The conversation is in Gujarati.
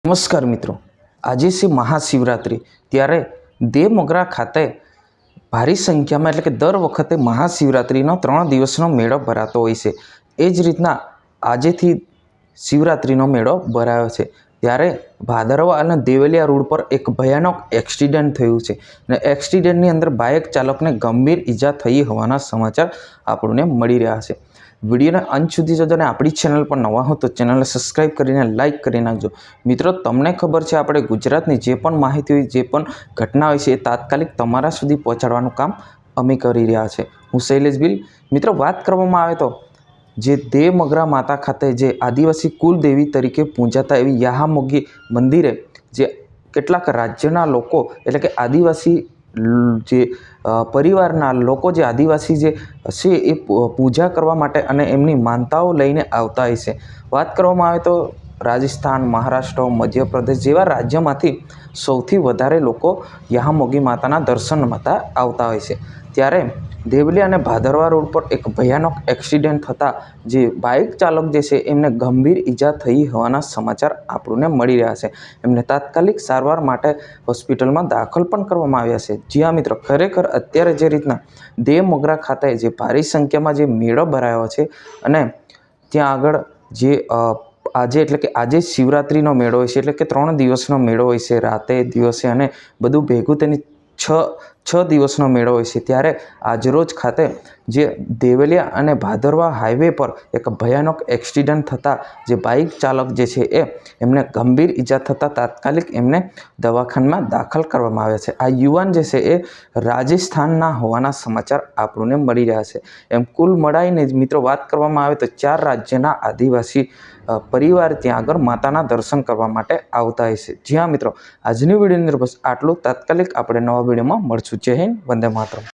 નમસ્કાર મિત્રો, આજે છે મહાશિવરાત્રિ। ત્યારે દેવમોગરા ખાતે ભારી સંખ્યામાં એટલે કે દર વખતે મહાશિવરાત્રિનો 3 દિવસનો મેળો ભરાતો હોય છે। એ જ રીતના આજેથી શિવરાત્રિનો મેળો ભરાયો છે। ત્યારે ભાદરવા અને દેવલિયા રોડ પર એક ભયાનક એક્સિડન્ટ થયું છે અને એક્સિડન્ટની અંદર બાઇક ચાલકને ગંભીર ઈજા થઈ હોવાના સમાચાર આપણને મળી રહ્યા છે। વિડીયોને અંત સુધી જોજો અને આપણી ચેનલ પર નવા હો તો ચેનલને સબસ્ક્રાઈબ કરીને લાઇક કરી નાખજો। મિત્રો, તમને ખબર છે આપણે ગુજરાતની જે પણ માહિતી હોય, જે પણ ઘટના હોય છે એ તાત્કાલિક તમારા સુધી પહોંચાડવાનું કામ અમે કરી રહ્યા છે। હું શૈલેષ ભીલ। મિત્રો, વાત કરવામાં આવે તો જે દેવમોગરા માતા ખાતે જે આદિવાસી કુલદેવી તરીકે પૂજાતા એવી યાહામોગી મંદિરે જે કેટલાક રાજ્યના લોકો એટલે કે આદિવાસી જે પરિવારના લોકો જે આદિવાસી જે છે એ પૂજા કરવા માટે અને એમની માનતાઓ લઈને આવતા હોય છે। વાત કરવામાં આવે તો રાજસ્થાન, મહારાષ્ટ્ર, મધ્યપ્રદેશ જેવા રાજ્યોમાંથી સૌથી વધારે લોકો યાહામોગી માતાના દર્શન માટે આવતા હોય છે। ત્યારે દેવલિયા અને ભાદરવા રોડ પર એક ભયાનક એક્સિડન્ટ થતાં જે બાઇક ચાલક જે છે એમને ગંભીર ઈજા થઈ હોવાના સમાચાર આપણને મળી રહ્યા છે। એમને તાત્કાલિક સારવાર માટે હોસ્પિટલમાં દાખલ પણ કરવામાં આવ્યા છે। જી હા મિત્રો, ખરેખર અત્યારે જે રીતના દેવમોગરા ખાતે જે ભારી સંખ્યામાં જે મેળો ભરાયો છે અને ત્યાં આગળ જે આજે એટલે કે આજે શિવરાત્રિનો મેળો હોય છે, એટલે કે 3 દિવસનો મેળો હોય છે, રાતે દિવસે અને બધું ભેગું તેની છ દિવસનો મેળો હોય છે। ત્યારે આજરોજ ખાતે જે દેવલિયા અને ભાદરવા હાઈવે પર એક ભયાનક એક્સિડન્ટ થતાં જે બાઇક ચાલક જે છે એમને ગંભીર ઈજા થતાં તાત્કાલિક એમને દવાખાનામાં દાખલ કરવામાં આવ્યા છે। આ યુવાન જે છે એ રાજસ્થાનના હોવાના સમાચાર આપણને મળી રહ્યા છે। એમ કુલ મળાઈને મિત્રો વાત કરવામાં આવે તો 4 રાજ્યના આદિવાસી પરિવાર ત્યાં આગળ માતાના દર્શન કરવા માટે આવતા હોય છે। જી હા મિત્રો, આજની વિડીયોની અંદર બસ આટલું। તાત્કાલિક આપણે નવા વિડીયોમાં મળશું। જય હિન્દ, વંદે માતરમ।